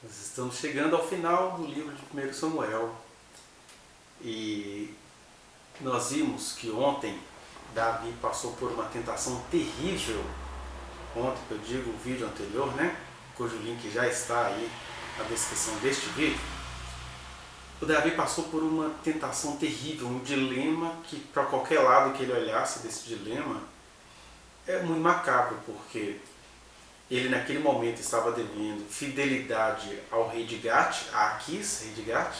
Nós estamos chegando ao final do livro de 1 Samuel e nós vimos que ontem Davi passou por uma tentação terrível. Ontem, que eu digo, o vídeo anterior, cujo link já está aí na descrição deste vídeo. O Davi passou por uma tentação terrível, um dilema que, para qualquer lado que ele olhasse desse dilema, é muito macabro, porque ele naquele momento estava devendo fidelidade ao rei de Gate, a Aquis, rei de Gate,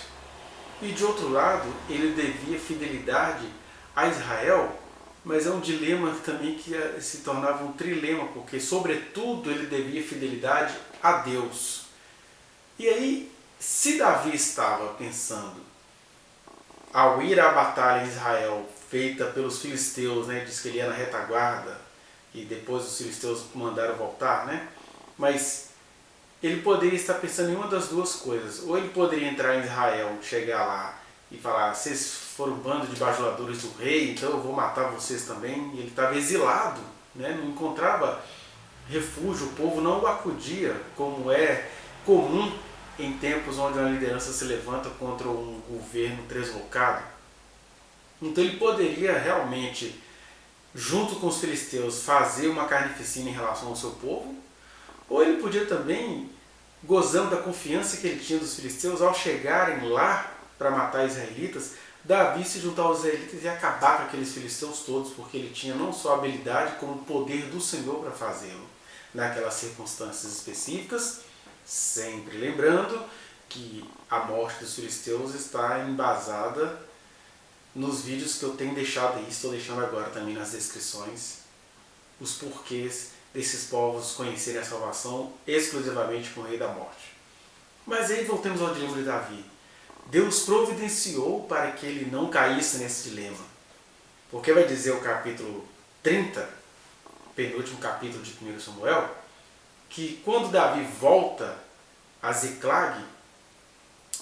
e de outro lado ele devia fidelidade a Israel, mas é um dilema também que se tornava um trilema, porque sobretudo ele devia fidelidade a Deus. E aí, se Davi estava pensando, ao ir à batalha em Israel, feita pelos filisteus, diz que ele ia na retaguarda, e depois os filisteus mandaram voltar, mas ele poderia estar pensando em uma das duas coisas. Ou ele poderia entrar em Israel, chegar lá e falar: vocês foram um bando de bajuladores do rei, então eu vou matar vocês também. E ele estava exilado, não encontrava refúgio, o povo não o acudia, como é comum em tempos onde uma liderança se levanta contra um governo deslocado. Então ele poderia realmente, junto com os filisteus, fazer uma carnificina em relação ao seu povo, ou ele podia também, gozando da confiança que ele tinha dos filisteus, ao chegarem lá para matar israelitas, Davi se juntar aos israelitas e acabar com aqueles filisteus todos, porque ele tinha não só a habilidade, como o poder do Senhor para fazê-lo, naquelas circunstâncias específicas, sempre lembrando que a morte dos filisteus está embasada nos vídeos que eu tenho deixado aí, estou deixando agora também nas descrições, os porquês desses povos conhecerem a salvação exclusivamente com o Rei da Morte. Mas aí voltemos ao dilema de Davi. Deus providenciou para que ele não caísse nesse dilema. Porque vai dizer o capítulo 30, penúltimo capítulo de 1 Samuel, que quando Davi volta a Ziclag,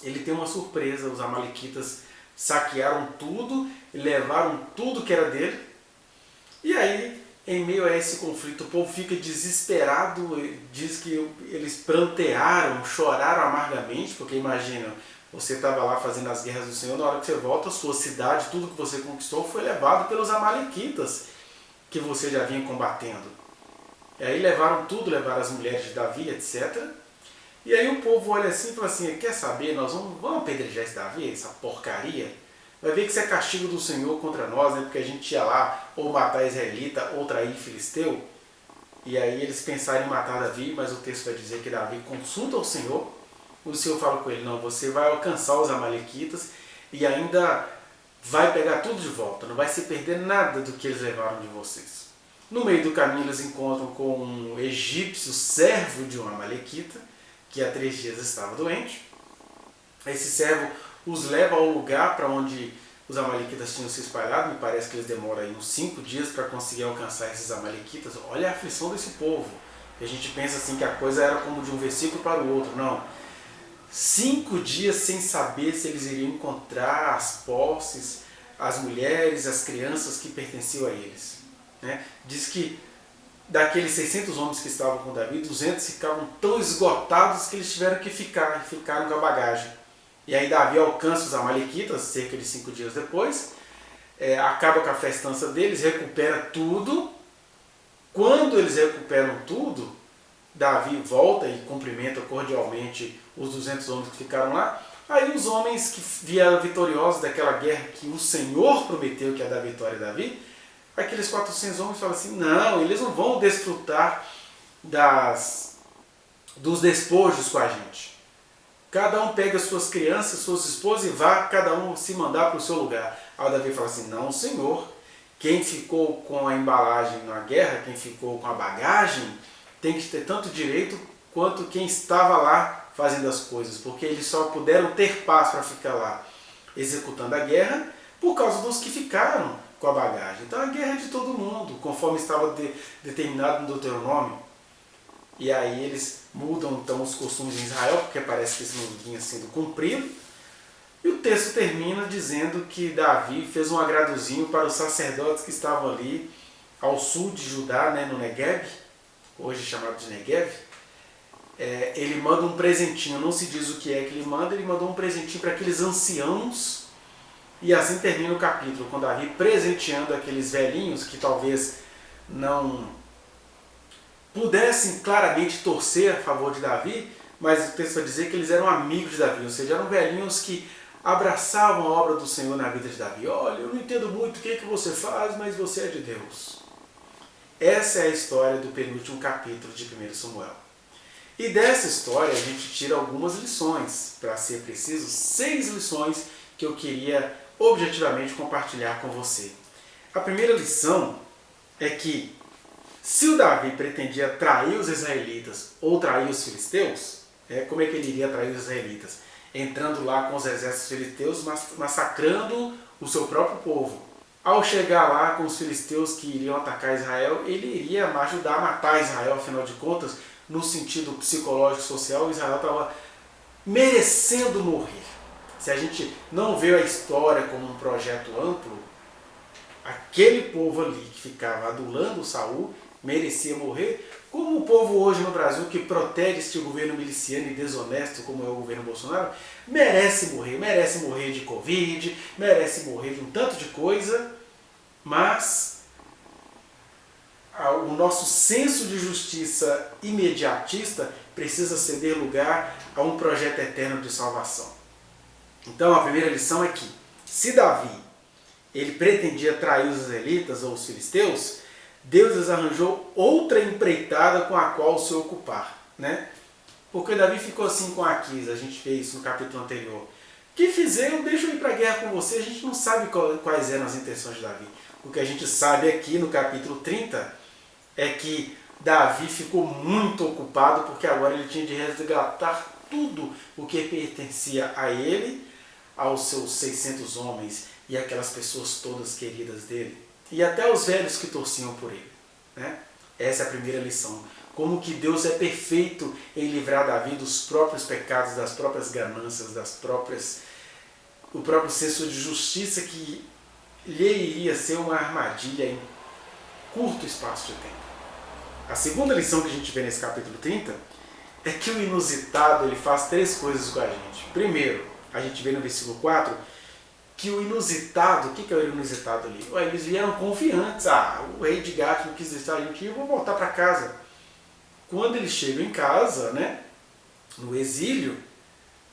ele tem uma surpresa. Os amalequitas saquearam tudo e levaram tudo que era dele. E aí, em meio a esse conflito, o povo fica desesperado, diz que eles prantearam, choraram amargamente, porque imagina, você estava lá fazendo as guerras do Senhor, na hora que você volta, a sua cidade, tudo que você conquistou foi levado pelos amalequitas que você já vinha combatendo. E aí levaram tudo, levaram as mulheres de Davi, etc. E aí o povo olha assim e fala assim: quer saber, nós vamos apedrejar esse Davi, essa porcaria? Vai ver que isso é castigo do Senhor contra nós, porque a gente ia lá ou matar israelita ou trair filisteu. E aí eles pensaram em matar Davi, mas o texto vai dizer que Davi consulta o Senhor. O Senhor fala com ele: não, você vai alcançar os amalequitas e ainda vai pegar tudo de volta, não vai se perder nada do que eles levaram de vocês. No meio do caminho eles encontram com um egípcio, servo de um amalequita, que há 3 dias estava doente. Esse servo os leva ao lugar para onde os amalequitas tinham se espalhado. Me parece que eles demoram aí uns 5 dias para conseguir alcançar esses amalequitas. Olha a aflição desse povo. A gente pensa assim que a coisa era como de um versículo para o outro. Não. 5 dias sem saber se eles iriam encontrar as posses, as mulheres, as crianças que pertenciam a eles. Diz que daqueles 600 homens que estavam com Davi, 200 ficavam tão esgotados que eles tiveram que ficar, e ficaram com a bagagem. E aí Davi alcança os amalequitas, cerca de 5 dias depois, acaba com a festança deles, recupera tudo. Quando eles recuperam tudo, Davi volta e cumprimenta cordialmente os 200 homens que ficaram lá. Aí os homens que vieram vitoriosos daquela guerra que o Senhor prometeu que ia dar vitória a Davi, aqueles 400 homens falam assim: não, eles não vão desfrutar dos despojos com a gente. Cada um pega suas crianças, suas esposas e vá cada um se mandar para o seu lugar. Aí o Davi fala assim: não, Senhor, quem ficou com a embalagem na guerra, quem ficou com a bagagem, tem que ter tanto direito quanto quem estava lá fazendo as coisas, porque eles só puderam ter paz para ficar lá executando a guerra por causa dos que ficaram com a bagagem. Então a guerra é de todo mundo, conforme estava determinado no Deuteronômio. E aí eles mudam então os costumes em Israel, porque parece que isso não vinha sendo cumprido. E o texto termina dizendo que Davi fez um agradozinho para os sacerdotes que estavam ali ao sul de Judá, no Negueb, hoje chamado de Negev, ele manda um presentinho, não se diz o que é que ele mandou um presentinho para aqueles anciãos, e assim termina o capítulo, com Davi presenteando aqueles velhinhos que talvez não pudessem claramente torcer a favor de Davi, mas o texto vai dizer que eles eram amigos de Davi, ou seja, eram velhinhos que abraçavam a obra do Senhor na vida de Davi. Olha, eu não entendo muito o que você faz, mas você é de Deus. Essa é a história do penúltimo capítulo de 1 Samuel. E dessa história a gente tira algumas lições, para ser preciso, 6 lições que eu queria objetivamente compartilhar com você. A primeira lição é que se o Davi pretendia trair os israelitas ou trair os filisteus, como é que ele iria trair os israelitas? Entrando lá com os exércitos filisteus, massacrando o seu próprio povo. Ao chegar lá com os filisteus que iriam atacar Israel, ele iria ajudar a matar Israel, afinal de contas, no sentido psicológico e social, Israel estava merecendo morrer. Se a gente não vê a história como um projeto amplo, aquele povo ali que ficava adulando Saul merecia morrer, como o povo hoje no Brasil que protege este governo miliciano e desonesto como é o governo Bolsonaro, merece morrer de Covid, merece morrer de um tanto de coisa, mas o nosso senso de justiça imediatista precisa ceder lugar a um projeto eterno de salvação. Então a primeira lição é que, se Davi ele pretendia trair os israelitas ou os filisteus, Deus lhes arranjou outra empreitada com a qual se ocupar, né? Porque Davi ficou assim com Aquis, a gente fez isso no capítulo anterior. O que fizeram, deixa eu ir para a guerra com você, a gente não sabe quais eram as intenções de Davi. O que a gente sabe aqui no capítulo 30 é que Davi ficou muito ocupado porque agora ele tinha de resgatar tudo o que pertencia a ele, aos seus 600 homens e aquelas pessoas todas queridas dele. E até os velhos que torciam por ele. Né? Essa é a primeira lição. Como que Deus é perfeito em livrar Davi dos próprios pecados, das próprias ganâncias, o próprio senso de justiça que lhe iria ser uma armadilha em curto espaço de tempo. A segunda lição que a gente vê nesse capítulo 30 é que o inusitado ele faz 3 coisas com a gente. Primeiro, a gente vê no versículo 4 que o inusitado, o que é o inusitado ali? Eles vieram confiantes. O rei de Gat não quis deixar a gente ir, eu vou voltar para casa. Quando eles chegam em casa, né, no exílio,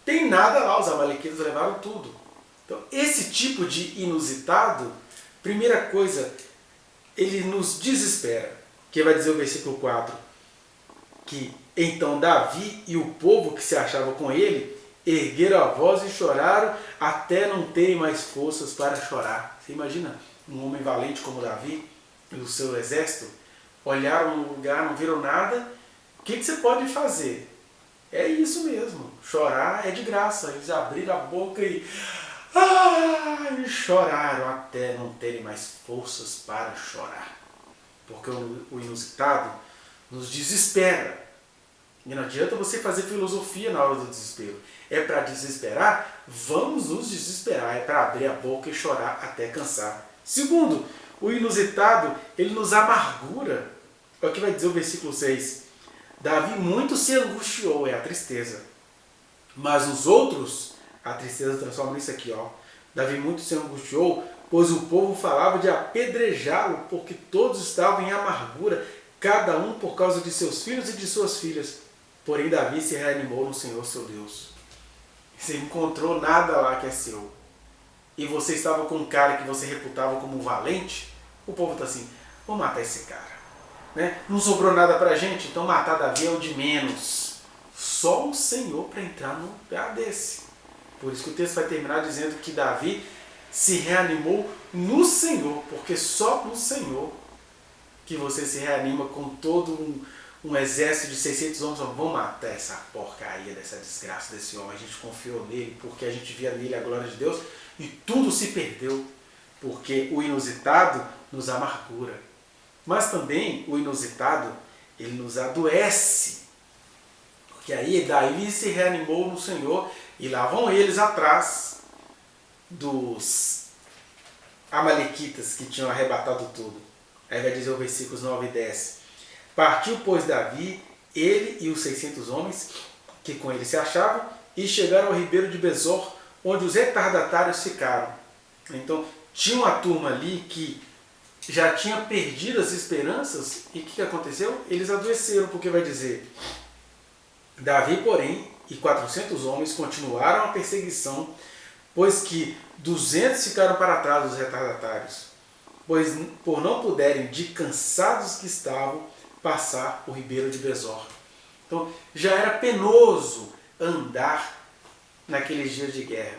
tem nada lá, os amalequitas levaram tudo. Então, esse tipo de inusitado, primeira coisa, ele nos desespera. Que vai dizer o versículo 4, que então Davi e o povo que se achava com ele ergueram a voz e choraram até não terem mais forças para chorar. Você imagina um homem valente como Davi e o seu exército olharam no lugar, não viram nada. O que você pode fazer? É isso mesmo, chorar é de graça. Eles abriram a boca e choraram até não terem mais forças para chorar. Porque o inusitado nos desespera. E não adianta você fazer filosofia na hora do desespero. É para desesperar? Vamos nos desesperar. É para abrir a boca e chorar até cansar. Segundo, o inusitado, ele nos amargura. É o que vai dizer o versículo 6. Davi muito se angustiou, é a tristeza. Mas os outros, a tristeza transforma nisso aqui, ó. Davi muito se angustiou, pois o povo falava de apedrejá-lo, porque todos estavam em amargura, cada um por causa de seus filhos e de suas filhas. Porém Davi se reanimou no Senhor seu Deus. Você encontrou nada lá que é seu. E você estava com um cara que você reputava como valente, o povo está assim, vou matar esse cara. Né? Não sobrou nada pra gente, então matar Davi é o de menos. Só o Senhor para entrar num lugar desse. Por isso que o texto vai terminar dizendo que Davi se reanimou no Senhor, porque só no Senhor que você se reanima com todo um exército de 600 homens. Vamos matar essa porcaria, dessa desgraça desse homem. A gente confiou nele porque a gente via nele a glória de Deus e tudo se perdeu, porque o inusitado nos amargura. Mas também o inusitado, ele nos adoece. Porque aí Davi se reanimou no Senhor e lá vão eles atrás dos amalequitas que tinham arrebatado tudo. Aí vai dizer o versículos 9 e 10. Partiu, pois, Davi ele e os 600 homens que com ele se achavam, e chegaram ao ribeiro de Besor, onde os retardatários ficaram. Então, tinha uma turma ali que já tinha perdido as esperanças, e o que aconteceu? Eles adoeceram, porque vai dizer: Davi, porém, e 400 homens continuaram a perseguição, pois que 200 ficaram para trás dos retardatários, pois por não puderem, de cansados que estavam, passar o ribeiro de Besor. Então, já era penoso andar naqueles dias de guerra.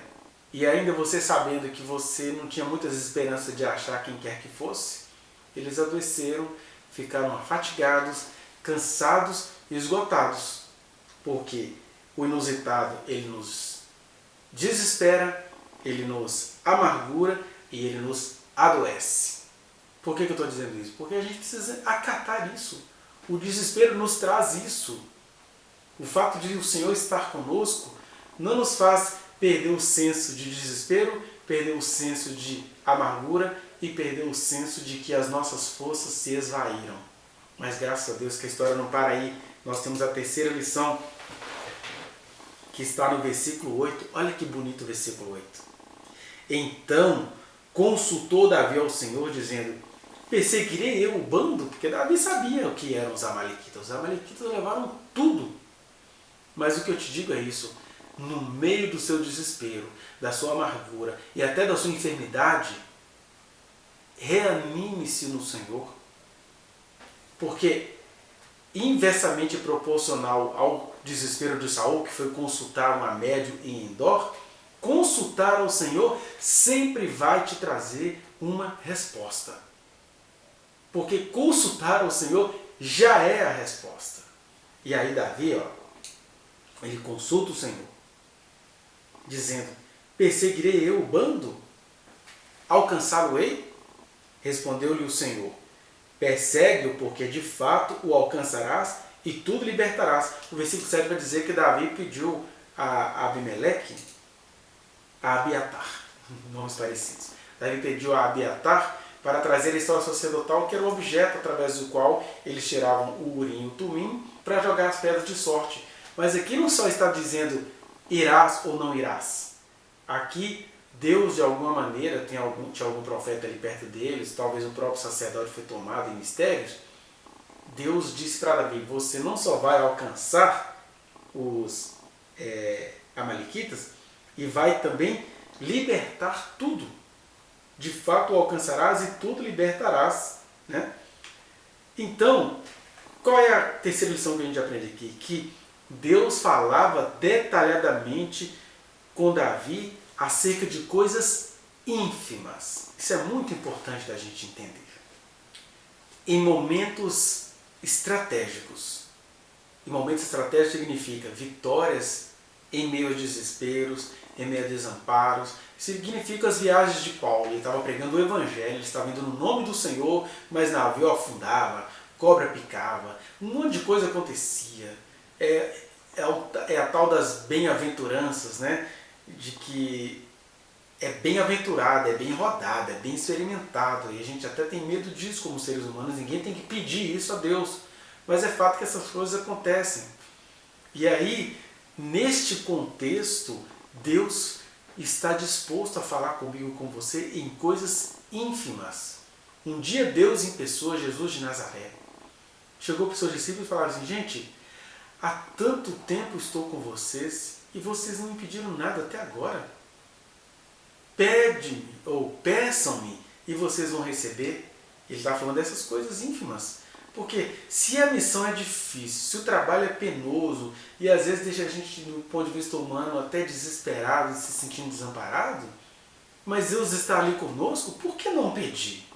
E ainda você sabendo que você não tinha muitas esperanças de achar quem quer que fosse, eles adoeceram, ficaram fatigados, cansados e esgotados. Porque o inusitado, ele nos desespera, ele nos amargura e ele nos adoece. Por que eu estou dizendo isso? Porque a gente precisa acatar isso. O desespero nos traz isso. O fato de o Senhor estar conosco não nos faz perder o senso de desespero, perder o senso de amargura e perder o senso de que as nossas forças se esvaíram. Mas graças a Deus que a história não para aí. Nós temos a terceira lição, que está no versículo 8. Olha que bonito o versículo 8. Então consultou Davi ao Senhor, dizendo: perseguirei eu o bando? Porque Davi sabia o que eram os amalequitas. Os amalequitas levaram tudo. Mas o que eu te digo é isso: no meio do seu desespero, da sua amargura e até da sua enfermidade, reanime-se no Senhor, porque inversamente proporcional ao desespero de Saul, que foi consultar uma médium em Endor, consultar ao Senhor sempre vai te trazer uma resposta. Porque consultar ao Senhor já é a resposta. E aí Davi, ele consulta o Senhor, dizendo: perseguirei eu o bando? Alcançá-lo-ei? Respondeu-lhe o Senhor: persegue-o, porque de fato o alcançarás e tudo libertarás. O versículo 7 vai dizer que Davi pediu a Abimeleque, a Abiatar, nomes parecidos. Davi pediu a Abiatar para trazer a história sacerdotal, que era o objeto através do qual eles tiravam o Urim e o Tumim para jogar as pedras de sorte. Mas aqui não só está dizendo irás ou não irás. Aqui Deus, de alguma maneira, tinha algum profeta ali perto deles, talvez o próprio sacerdote foi tomado em mistérios. Deus disse para Davi: você não só vai alcançar os amalequitas, e vai também libertar tudo. De fato o alcançarás e tudo libertarás. Né? Então, qual é a terceira lição que a gente aprende aqui? Que Deus falava detalhadamente com Davi acerca de coisas ínfimas. Isso é muito importante da gente entender. Em momentos estratégicos. E momentos estratégicos significa vitórias em meio a desesperos, em meio a desamparos. Significa as viagens de Paulo. Ele estava pregando o Evangelho, ele estava indo no nome do Senhor, mas navio afundava, cobra picava, um monte de coisa acontecia. É a tal das bem-aventuranças, né? De que é bem-aventurado, é bem rodado, é bem experimentado. E a gente até tem medo disso como seres humanos. Ninguém tem que pedir isso a Deus. Mas é fato que essas coisas acontecem. E aí, neste contexto, Deus está disposto a falar comigo e com você em coisas ínfimas. Um dia Deus em pessoa, Jesus de Nazaré, chegou para os seus discípulos e falou assim: gente, há tanto tempo estou com vocês e vocês não me pediram nada até agora. Pede-me ou peçam-me e vocês vão receber. Ele está falando dessas coisas ínfimas. Porque se a missão é difícil, se o trabalho é penoso e às vezes deixa a gente, do ponto de vista humano, até desesperado, se sentindo desamparado, mas Deus está ali conosco, por que não pedir?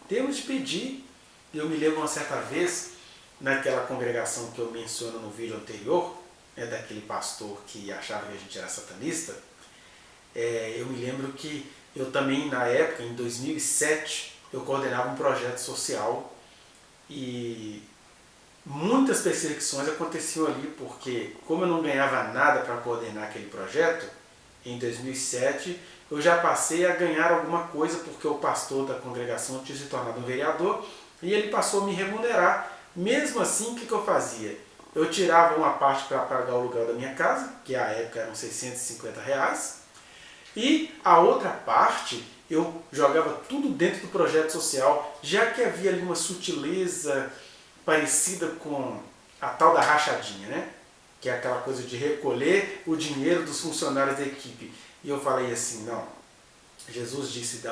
Temos de pedir. Eu me lembro uma certa vez, naquela congregação que eu menciono no vídeo anterior, daquele pastor que achava que a gente era satanista, eu me lembro que eu também, na época, em 2007, eu coordenava um projeto social e muitas perseguições aconteciam ali, porque como eu não ganhava nada para coordenar aquele projeto, em 2007 eu já passei a ganhar alguma coisa, porque o pastor da congregação tinha se tornado um vereador e ele passou a me remunerar. Mesmo assim, o que eu fazia? eu tirava uma parte para pagar o aluguel da minha casa, que à época eram R$ 650, e a outra parte eu jogava tudo dentro do projeto social, já que havia ali uma sutileza parecida com a tal da rachadinha, né? Que é aquela coisa de recolher o dinheiro dos funcionários da equipe. E eu falei assim, não, Jesus disse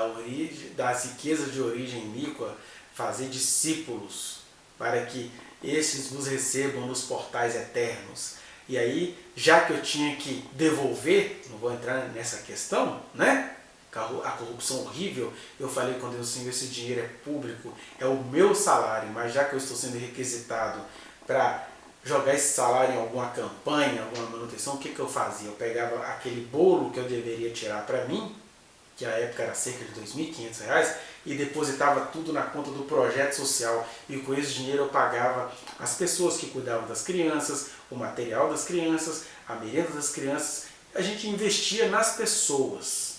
das riquezas de origem iníqua, fazer discípulos, para que estes vos recebam nos portais eternos. E aí, já que eu tinha que devolver, não vou entrar nessa questão, né? A corrupção horrível, eu falei com Deus, Senhor, esse dinheiro é público, é o meu salário, mas já que eu estou sendo requisitado para jogar esse salário em alguma campanha, alguma manutenção, o que eu fazia? Eu pegava aquele bolo que eu deveria tirar para mim, que à época era cerca de R$ 2.500, e depositava tudo na conta do projeto social. E com esse dinheiro eu pagava as pessoas que cuidavam das crianças, o material das crianças, a merenda das crianças. A gente investia nas pessoas.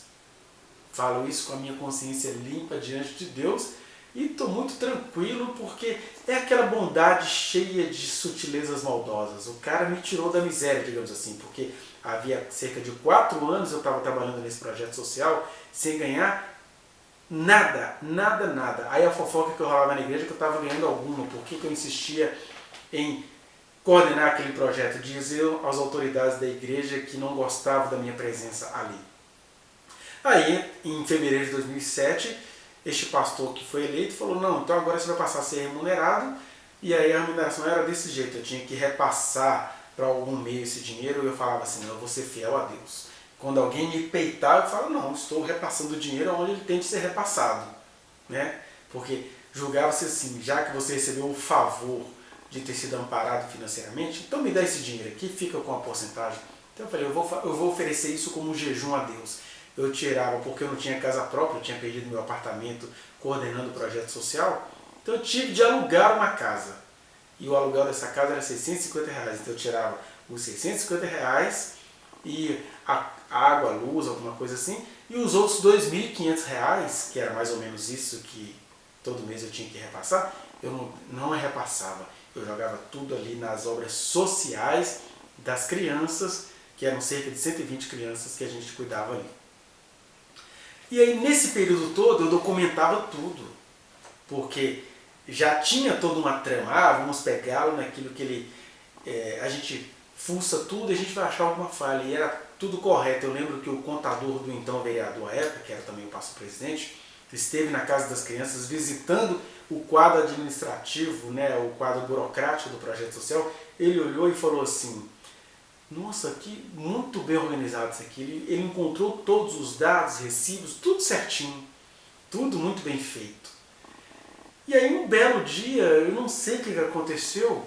Falo isso com a minha consciência limpa diante de Deus e estou muito tranquilo porque é aquela bondade cheia de sutilezas maldosas. O cara me tirou da miséria, digamos assim, porque havia cerca de 4 anos eu estava trabalhando nesse projeto social sem ganhar nada, nada, nada. Aí a fofoca que eu rolava na igreja que eu estava ganhando alguma. Por que eu insistia em coordenar aquele projeto? Dizer às autoridades da igreja que não gostavam da minha presença ali. Aí, em fevereiro de 2007, este pastor que foi eleito falou, não, então agora você vai passar a ser remunerado. E aí a remuneração era desse jeito, eu tinha que repassar para algum meio esse dinheiro. E eu falava assim, não, eu vou ser fiel a Deus. Quando alguém me peitar, eu falo, não, estou repassando o dinheiro onde ele tem de ser repassado. Né? Porque julgava-se assim, já que você recebeu o favor de ter sido amparado financeiramente, então me dá esse dinheiro aqui, fica com a porcentagem. Então eu falei, eu vou oferecer isso como um jejum a Deus. Eu tirava, porque eu não tinha casa própria, eu tinha perdido meu apartamento coordenando o projeto social, então eu tive de alugar uma casa. E o aluguel dessa casa era R$ 650, então eu tirava os R$ 650 e a água, a luz, alguma coisa assim, e os outros R$ 2.500, que era mais ou menos isso que todo mês eu tinha que repassar, eu não repassava. Eu jogava tudo ali nas obras sociais das crianças, que eram cerca de 120 crianças que a gente cuidava ali. E aí, nesse período todo, eu documentava tudo, porque já tinha toda uma trama, vamos pegá-lo naquilo que ele... a gente fuça tudo e a gente vai achar alguma falha, e era tudo correto. Eu lembro que o contador do então vereador à época, que era também o pastor-presidente, esteve na casa das crianças visitando o quadro administrativo, né, o quadro burocrático do projeto social. Ele olhou e falou assim, nossa, que muito bem organizado isso aqui. Ele encontrou todos os dados, recibos, tudo certinho. Tudo muito bem feito. E aí um belo dia, eu não sei o que aconteceu,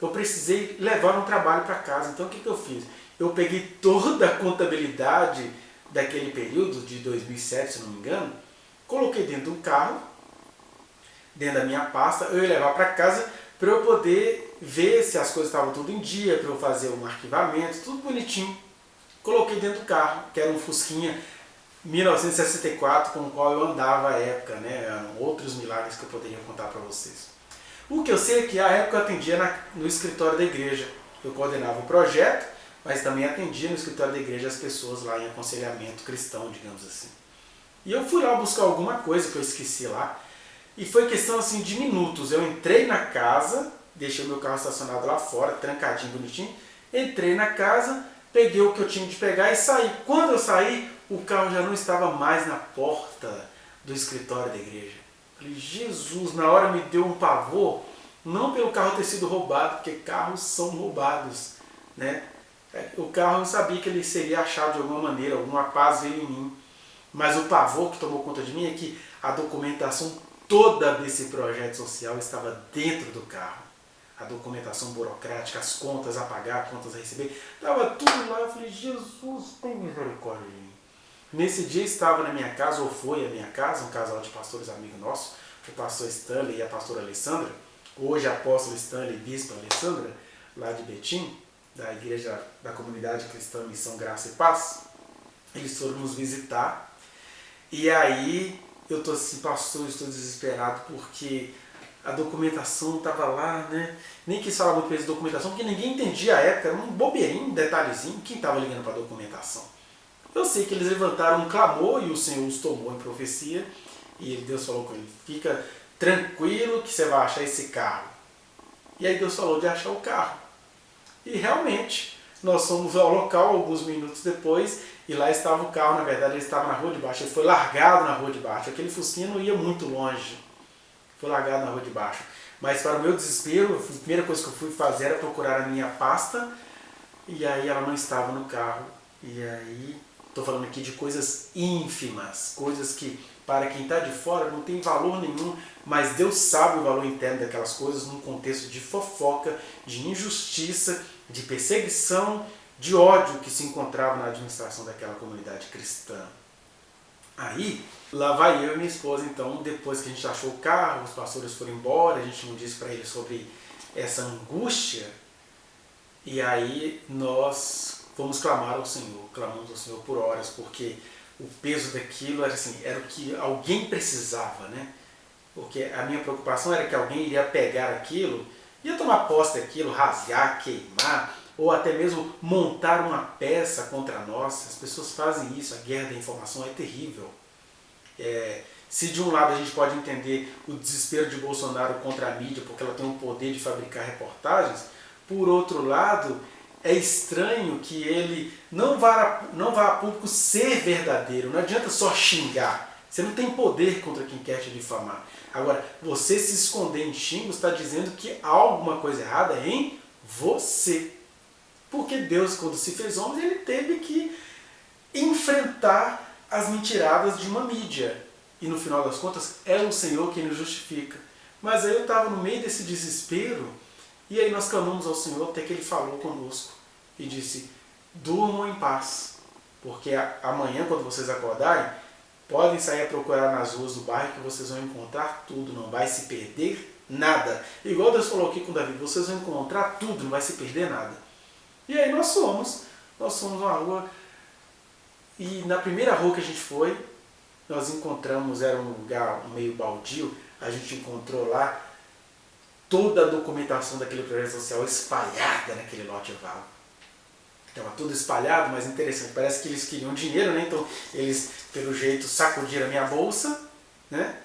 eu precisei levar um trabalho para casa. Então o que eu fiz? Eu peguei toda a contabilidade daquele período, de 2007, se não me engano, coloquei dentro de um carro, dentro da minha pasta, eu ia levar para casa para eu poder ver se as coisas estavam tudo em dia, para eu fazer um arquivamento, tudo bonitinho. Coloquei dentro do carro, que era um Fusquinha 1964, com o qual eu andava à época, né? Eram outros milagres que eu poderia contar para vocês. O que eu sei é que à época eu atendia no escritório da igreja. Eu coordenava o projeto, mas também atendia no escritório da igreja as pessoas lá em aconselhamento cristão, digamos assim. E eu fui lá buscar alguma coisa que eu esqueci lá, e foi questão assim de minutos. Eu entrei na casa, deixei o meu carro estacionado lá fora, trancadinho, bonitinho, entrei na casa, peguei o que eu tinha de pegar e saí. Quando eu saí, o carro já não estava mais na porta do escritório da igreja. Falei, Jesus, na hora me deu um pavor, não pelo carro ter sido roubado, porque carros são roubados, né? O carro eu sabia que ele seria achado de alguma maneira, alguma paz veio em mim. Mas o pavor que tomou conta de mim é que a documentação toda desse projeto social estava dentro do carro. A documentação burocrática, as contas a pagar, contas a receber, estava tudo lá. Eu falei, Jesus, tem misericórdia de mim. Nesse dia estava na minha casa, ou foi a minha casa, um casal de pastores amigos nossos, o pastor Stanley e a pastora Alessandra, hoje apóstolo Stanley e bispa Alessandra, lá de Betim, da igreja da comunidade cristã Missão Graça e Paz. Eles foram nos visitar, e aí eu estou assim, pastor, estou desesperado porque a documentação estava lá, né? Nem quis falar muito de documentação, porque ninguém entendia a época, era um bobeirinho, um detalhezinho, quem estava ligando para a documentação. Eu sei que eles levantaram um clamor e o Senhor os tomou em profecia, e Deus falou com ele, fica tranquilo que você vai achar esse carro. E aí Deus falou de achar o carro. E realmente, nós fomos ao local alguns minutos depois, e lá estava o carro, na verdade ele estava na rua de baixo, ele foi largado na rua de baixo, aquele fusquinha não ia muito longe, foi largado na rua de baixo. Mas para o meu desespero, a primeira coisa que eu fui fazer era procurar a minha pasta, e aí ela não estava no carro. E aí, estou falando aqui de coisas ínfimas, coisas que para quem está de fora não tem valor nenhum, mas Deus sabe o valor interno daquelas coisas num contexto de fofoca, de injustiça, de perseguição, de ódio que se encontrava na administração daquela comunidade cristã. Aí, lá vai eu e minha esposa, então, depois que a gente achou o carro, os pastores foram embora, a gente não disse para eles sobre essa angústia, e aí nós fomos clamar ao Senhor, clamamos ao Senhor por horas, porque o peso daquilo era assim, era o que alguém precisava, né? Porque a minha preocupação era que alguém iria pegar aquilo, ia tomar posse daquilo, rasgar, queimar, ou até mesmo montar uma peça contra nós. As pessoas fazem isso, a guerra da informação é terrível. Se de um lado a gente pode entender o desespero de Bolsonaro contra a mídia, porque ela tem o poder de fabricar reportagens, por outro lado, é estranho que ele não vá a público ser verdadeiro. Não adianta só xingar. Você não tem poder contra quem quer te difamar. Agora, você se esconder em xingos está dizendo que há alguma coisa errada em você. Porque Deus, quando se fez homem, ele teve que enfrentar as mentiradas de uma mídia. E no final das contas, é o Senhor quem nos justifica. Mas aí eu estava no meio desse desespero, e aí nós clamamos ao Senhor até que Ele falou conosco e disse, durmam em paz, porque amanhã, quando vocês acordarem, podem sair a procurar nas ruas do bairro que vocês vão encontrar tudo, não vai se perder nada. Igual Deus falou aqui com Davi, vocês vão encontrar tudo, não vai se perder nada. E aí nós fomos numa rua, e na primeira rua que a gente foi, nós encontramos, era um lugar meio baldio, a gente encontrou lá toda a documentação daquele projeto social espalhada naquele lote vago. Estava tudo espalhado, mas interessante, parece que eles queriam dinheiro, né? Então eles, pelo jeito, sacudiram a minha bolsa, né?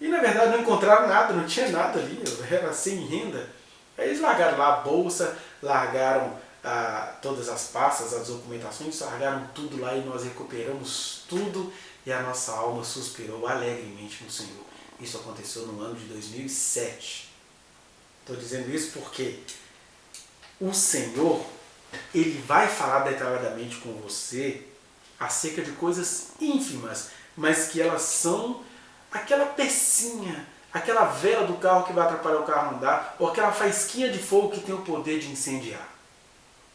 E na verdade não encontraram nada, não tinha nada ali, eu era sem renda. Aí eles largaram lá a bolsa, largaram todas as pastas, as documentações, largaram tudo lá e nós recuperamos tudo e a nossa alma suspirou alegremente no Senhor. Isso aconteceu no ano de 2007. Estou dizendo isso porque o Senhor, Ele vai falar detalhadamente com você acerca de coisas ínfimas, mas que elas são aquela pecinha, aquela vela do carro que vai atrapalhar o carro a andar, ou aquela faísquinha de fogo que tem o poder de incendiar.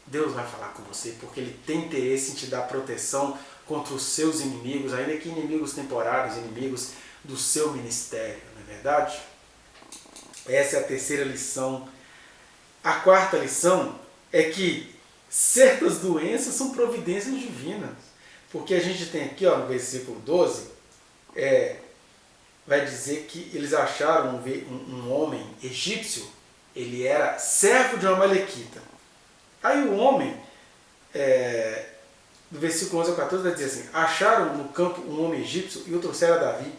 Deus vai falar com você porque Ele tem interesse em te dar proteção contra os seus inimigos, ainda que inimigos temporários, inimigos do seu ministério, não é verdade? Essa é a terceira lição. A quarta lição é que certas doenças são providências divinas. Porque a gente tem aqui, no versículo 12, vai dizer que eles acharam um homem egípcio, ele era servo de uma malequita. Aí o homem, do versículo 11 ao 14, vai dizer assim, acharam no campo um homem egípcio e o trouxeram a Davi.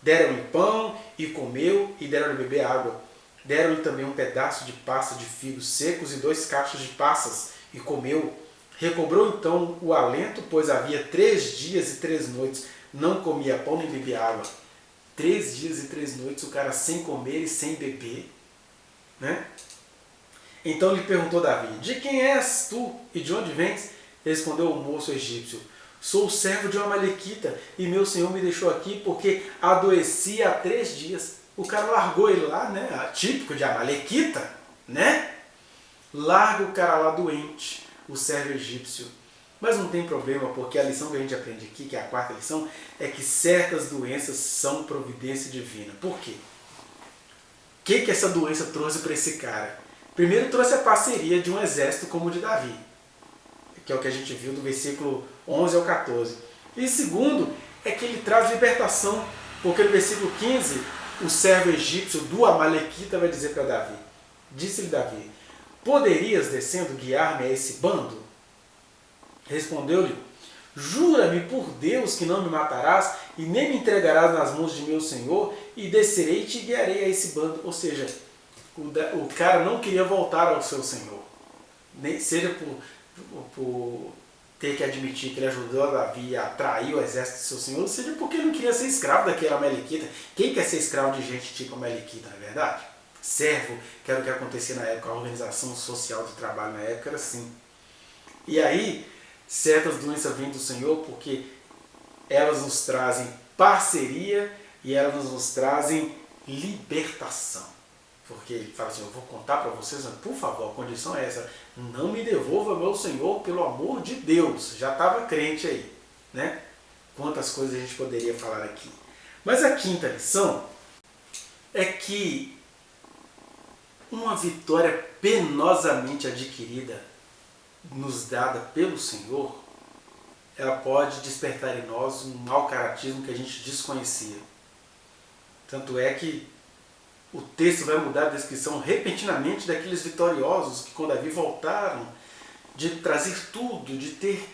Deram-lhe pão e comeu e deram-lhe beber água. Deram-lhe também um pedaço de pasta de figos secos e 2 cachos de passas, e comeu. Recobrou então o alento, pois havia 3 dias e 3 noites, não comia pão nem bebia água. 3 dias e 3 noites, o cara sem comer e sem beber. Né? Então lhe perguntou Davi, de quem és tu e de onde vens? Respondeu o moço egípcio, sou o servo de uma malequita, e meu senhor me deixou aqui porque adoeci há 3 dias. O cara largou ele lá, né? Típico de amalequita, né? Larga o cara lá doente, o servo egípcio. Mas não tem problema, porque a lição que a gente aprende aqui, que é a quarta lição, é que certas doenças são providência divina. Por quê? O que essa doença trouxe para esse cara? Primeiro, trouxe a parceria de um exército como o de Davi, que é o que a gente viu do versículo 11 ao 14. E segundo, é que ele traz libertação, porque no versículo 15 o servo egípcio do Amalequita vai dizer para Davi. Disse-lhe Davi: poderias, descendo, guiar-me a esse bando? Respondeu-lhe: jura-me por Deus que não me matarás e nem me entregarás nas mãos de meu senhor, e descerei e te guiarei a esse bando. Ou seja, o cara não queria voltar ao seu senhor. Seja por ter que admitir que ele ajudou a Davi a atrair o exército do seu senhor, seja porque ele não queria ser escravo daquele Amalequita. Quem quer ser escravo de gente tipo Amalequita, não é verdade? Servo, que era o que acontecia na época, a organização social do trabalho na época era assim. E aí, certas doenças vêm do Senhor porque elas nos trazem parceria e elas nos trazem libertação. Porque ele fala assim: eu vou contar para vocês, mas por favor, a condição é essa: não me devolva meu Senhor, pelo amor de Deus. Já estava crente aí, né? Quantas coisas a gente poderia falar aqui. Mas a quinta lição é que uma vitória penosamente adquirida, nos dada pelo Senhor, ela pode despertar em nós um mau caratismo que a gente desconhecia. Tanto é que o texto vai mudar a descrição repentinamente daqueles vitoriosos que, com Davi, voltaram de trazer tudo, de ter,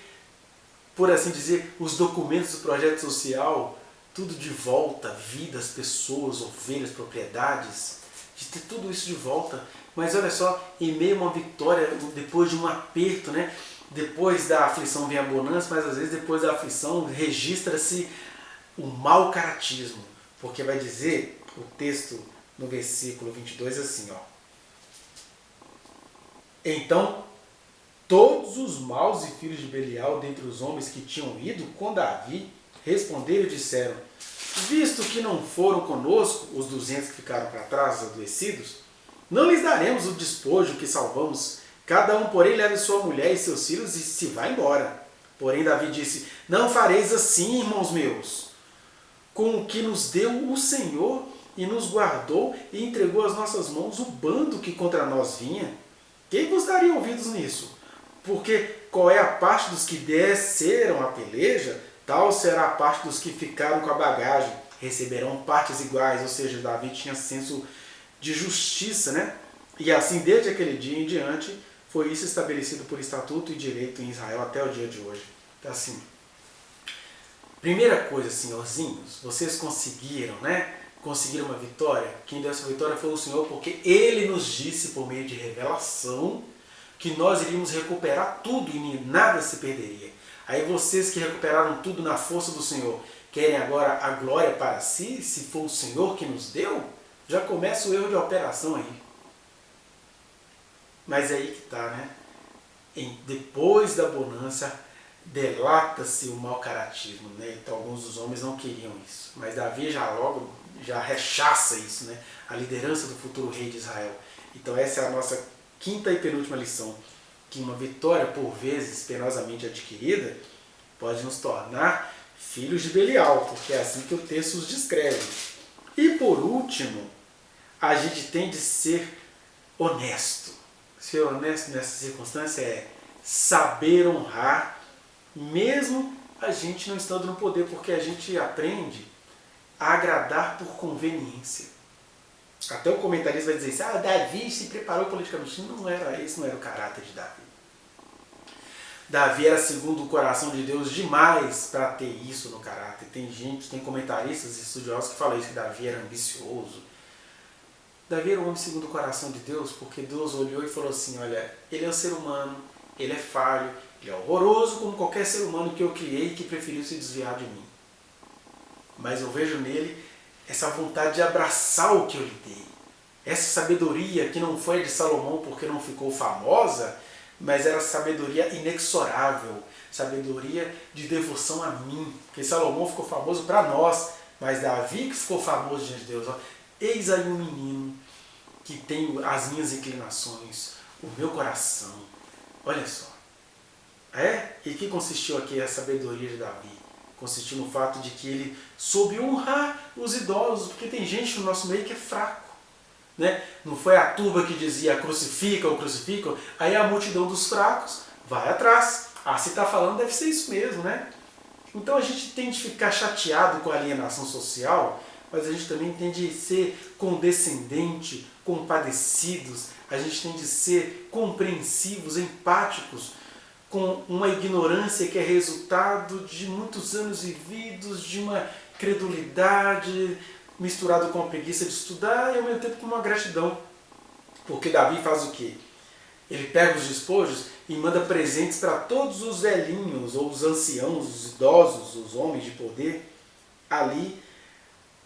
por assim dizer, os documentos do projeto social, tudo de volta, vidas, pessoas, ovelhas, propriedades, de ter tudo isso de volta. Mas olha só, em meio a uma vitória, depois de um aperto, né? Depois da aflição vem a bonança, mas às vezes depois da aflição registra-se o mau caratismo. Porque vai dizer o texto no versículo 22 assim, ó: então todos os maus e filhos de Belial dentre os homens que tinham ido com Davi responderam e disseram: visto que não foram conosco os 200 que ficaram para trás, os adoecidos, não lhes daremos o despojo que salvamos. Cada um, porém, leve sua mulher e seus filhos e se vá embora. Porém, Davi disse: não fareis assim, irmãos meus, com o que nos deu o Senhor e nos guardou e entregou às nossas mãos o bando que contra nós vinha. Quem vos daria ouvidos nisso? Porque qual é a parte dos que desceram a peleja, tal será a parte dos que ficaram com a bagagem. Receberão partes iguais. Ou seja, Davi tinha senso de justiça, né? E assim, desde aquele dia em diante, foi isso estabelecido por estatuto e direito em Israel até o dia de hoje. Então, assim, primeira coisa, senhorzinhos, vocês conseguiram, né? Conseguiram uma vitória. Quem deu essa vitória foi o Senhor, porque Ele nos disse por meio de revelação que nós iríamos recuperar tudo e nada se perderia. Aí vocês que recuperaram tudo na força do Senhor, querem agora a glória para si, se for o Senhor que nos deu? Já começa o erro de operação aí. Mas é aí que está, né? Depois da bonança, delata-se o mau caratismo, né? Então alguns dos homens não queriam isso. Mas Davi já rechaça isso, né? A liderança do futuro rei de Israel. Então essa é a nossa quinta e penúltima lição. Que uma vitória, por vezes, penosamente adquirida, pode nos tornar filhos de Belial, porque é assim que o texto os descreve. E por último, a gente tem de ser honesto. Ser honesto nessa circunstância é saber honrar, mesmo a gente não estando no poder, porque a gente aprende a agradar por conveniência. Até o comentarista vai dizer assim: Davi se preparou politicamente. Esse não era o caráter de Davi. Davi era segundo o coração de Deus demais para ter isso no caráter. Tem comentaristas e estudiosos que falam isso, que Davi era ambicioso. Davi era um homem segundo o coração de Deus, porque Deus olhou e falou assim: olha, ele é um ser humano, ele é falho, ele é horroroso como qualquer ser humano que eu criei e que preferiu se desviar de mim. Mas eu vejo nele essa vontade de abraçar o que eu lhe dei. Essa sabedoria que não foi de Salomão porque não ficou famosa, mas era sabedoria inexorável, sabedoria de devoção a mim. Porque Salomão ficou famoso para nós, mas Davi que ficou famoso diante de Deus. Ó, eis aí um menino que tem as minhas inclinações, o meu coração. Olha só. E que consistiu aqui a sabedoria de Davi? Consistiu no fato de que ele soube honrar os idosos, porque tem gente no nosso meio que é fraco. Né? Não foi a turba que dizia crucificam, aí a multidão dos fracos vai atrás. Se está falando, deve ser isso mesmo, né? Então a gente tem de ficar chateado com a alienação social, mas a gente também tem de ser condescendente, compadecidos, a gente tem de ser compreensivos, empáticos, com uma ignorância que é resultado de muitos anos vividos, de uma credulidade misturado com a preguiça de estudar e ao mesmo tempo com uma gratidão. Porque Davi faz o quê? Ele pega os despojos e manda presentes para todos os velhinhos, ou os anciãos, os idosos, os homens de poder, ali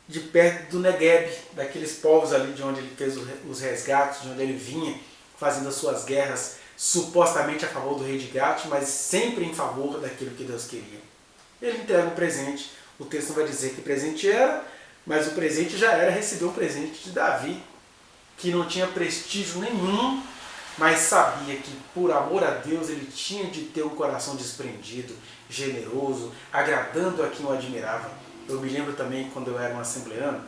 de perto do Negueb, daqueles povos ali de onde ele fez os resgates, de onde ele vinha fazendo as suas guerras, supostamente a favor do rei de Gate, mas sempre em favor daquilo que Deus queria. Ele entrega um presente, o texto não vai dizer que presente era, mas o presente já era receber o presente de Davi, que não tinha prestígio nenhum, mas sabia que por amor a Deus ele tinha de ter um coração desprendido, generoso, agradando a quem o admirava. Eu me lembro também quando eu era um assembleano,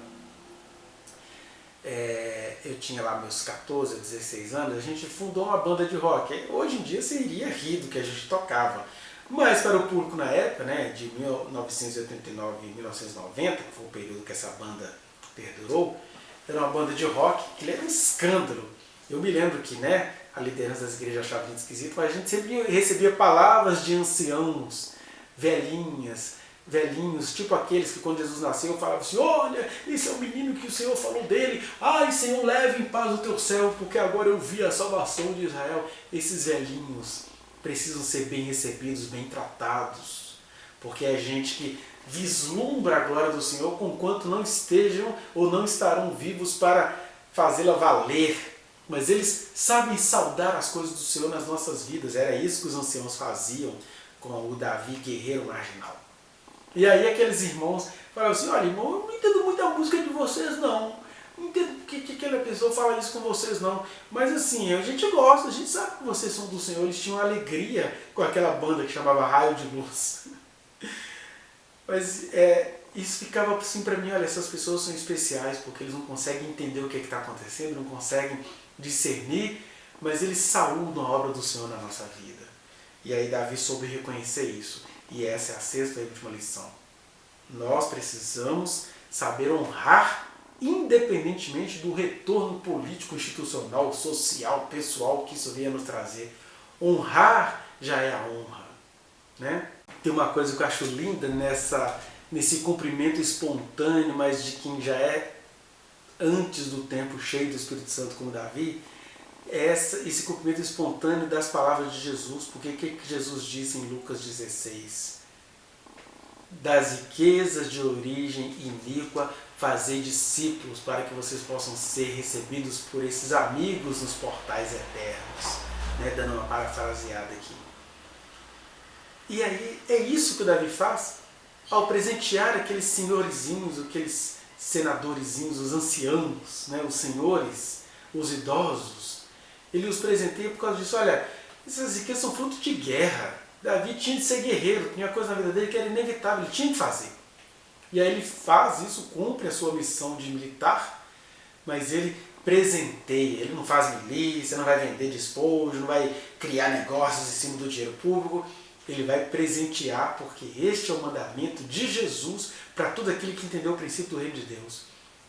eu tinha lá meus 14, 16 anos, a gente fundou uma banda de rock. Hoje em dia você iria rir do que a gente tocava, mas para o público na época, né, de 1989 e 1990, que foi o período que essa banda perdurou, era uma banda de rock que era um escândalo. Eu me lembro que, né, a liderança das igrejas achava muito esquisito, mas a gente sempre recebia palavras de anciãos, velhinhos, tipo aqueles que quando Jesus nasceu falavam assim: olha, esse é o menino que o Senhor falou dele, ai Senhor, leve em paz o teu céu, porque agora eu vi a salvação de Israel. Esses velhinhos precisam ser bem recebidos, bem tratados, porque é gente que vislumbra a glória do Senhor conquanto não estejam ou não estarão vivos para fazê-la valer, mas eles sabem saudar as coisas do Senhor nas nossas vidas. Era isso que os anciãos faziam com o Davi, guerreiro marginal. E aí aqueles irmãos falavam assim: olha, irmão, eu não entendo muito a música de vocês não, não entendo porque que aquela pessoa fala isso com vocês não, mas assim, a gente gosta, a gente sabe que vocês são do Senhor. Eles tinham alegria com aquela banda que chamava Raio de Luz. Mas isso ficava assim para mim: olha, essas pessoas são especiais porque eles não conseguem entender o que está acontecendo, não conseguem discernir, mas eles saúdam a obra do Senhor na nossa vida. E aí Davi soube reconhecer isso. E essa é a sexta e última lição. Nós precisamos saber honrar, independentemente do retorno político, institucional, social, pessoal que isso venha nos trazer. Honrar já é a honra, né? Tem uma coisa que eu acho linda nesse cumprimento espontâneo, mas de quem já é antes do tempo cheio do Espírito Santo como Davi, esse cumprimento espontâneo das palavras de Jesus. Porque o que Jesus disse em Lucas 16? Das riquezas de origem iníqua fazei discípulos, para que vocês possam ser recebidos por esses amigos nos portais eternos, né? Dando uma parafraseada aqui. E aí é isso que o Davi faz ao presentear aqueles senhorizinhos, aqueles senadorzinhos, os anciãos, né? Os senhores, os idosos. Ele os presenteia por causa disso. Olha, essas riquezas são fruto de guerra. Davi tinha de ser guerreiro, tinha coisa na vida dele que era inevitável, ele tinha que fazer. E aí ele faz isso, cumpre a sua missão de militar, mas ele presenteia, ele não faz milícia, não vai vender despojo, não vai criar negócios em cima do dinheiro público, ele vai presentear, porque este é o mandamento de Jesus para todo aquele que entendeu o princípio do reino de Deus,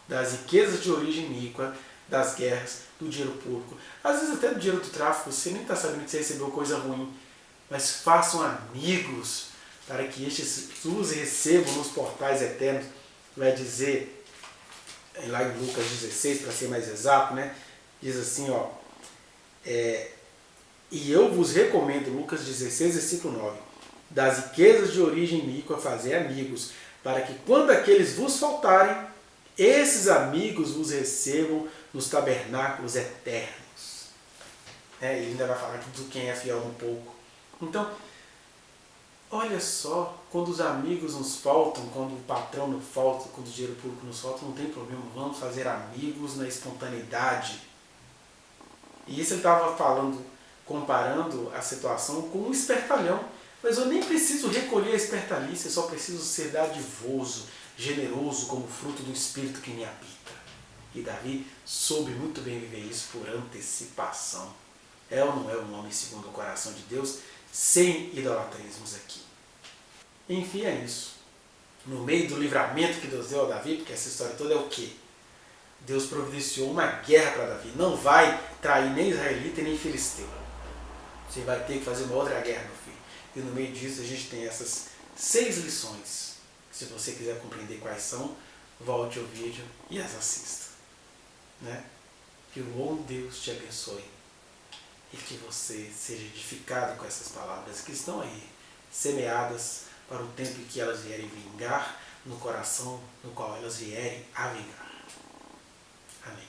das riquezas de origem iníqua, das guerras, do dinheiro público, às vezes até do dinheiro do tráfico. Você nem está sabendo que você recebeu coisa ruim, mas façam amigos para que estes os recebam nos portais eternos. Vai dizer lá em Lucas 16, para ser mais exato, né? Diz assim, ó, e eu vos recomendo, Lucas 16, versículo 9, das riquezas de origem iníqua fazer amigos, para que quando aqueles vos faltarem, esses amigos vos recebam nos tabernáculos eternos. Ele ainda vai falar do quem é fiel um pouco. Então, olha só, quando os amigos nos faltam, quando o patrão nos falta, quando o dinheiro público nos falta, não tem problema, vamos fazer amigos na espontaneidade. E isso ele estava falando, comparando a situação com um espertalhão. Mas eu nem preciso recolher a espertalhice, eu só preciso ser dadivoso, generoso, como fruto do Espírito que me habita. E Davi soube muito bem viver isso por antecipação. É ou não é um homem segundo o coração de Deus, sem idolatrismos aqui. Enfim, é isso. no meio do livramento que Deus deu a Davi, porque essa história toda é o quê? Deus providenciou uma guerra para Davi. Não vai trair nem israelita e nem filisteu. Você vai ter que fazer uma outra guerra, meu filho. E no meio disso a gente tem essas 6 lições. Se você quiser compreender quais são, volte ao vídeo e as assista. Né? Que o bom Deus te abençoe. E que você seja edificado com essas palavras que estão aí, semeadas para o tempo em que elas vierem vingar no coração no qual elas vierem a vingar. Amém.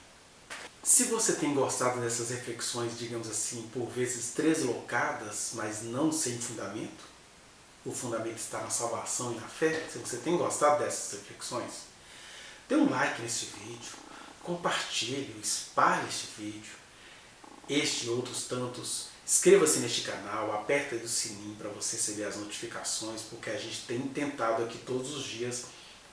Se você tem gostado dessas reflexões, digamos assim, por vezes treslocadas, mas não sem fundamento, o fundamento está na salvação e na fé, se você tem gostado dessas reflexões, dê um like nesse vídeo, compartilhe, espalhe este vídeo, este e outros tantos. Inscreva-se neste canal, aperta aí o sininho para você receber as notificações, porque a gente tem tentado aqui todos os dias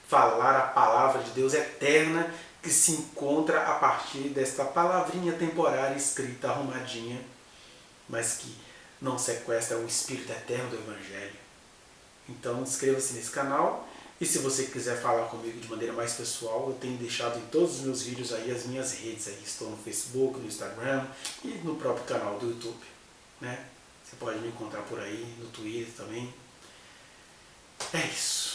falar a palavra de Deus eterna que se encontra a partir desta palavrinha temporária escrita, arrumadinha, mas que não sequestra o espírito eterno do Evangelho. Então inscreva-se nesse canal e se você quiser falar comigo de maneira mais pessoal, eu tenho deixado em todos os meus vídeos aí as minhas redes. Aí. Estou no Facebook, no Instagram e no próprio canal do YouTube. Né? Você pode me encontrar por aí, no Twitter também. É isso.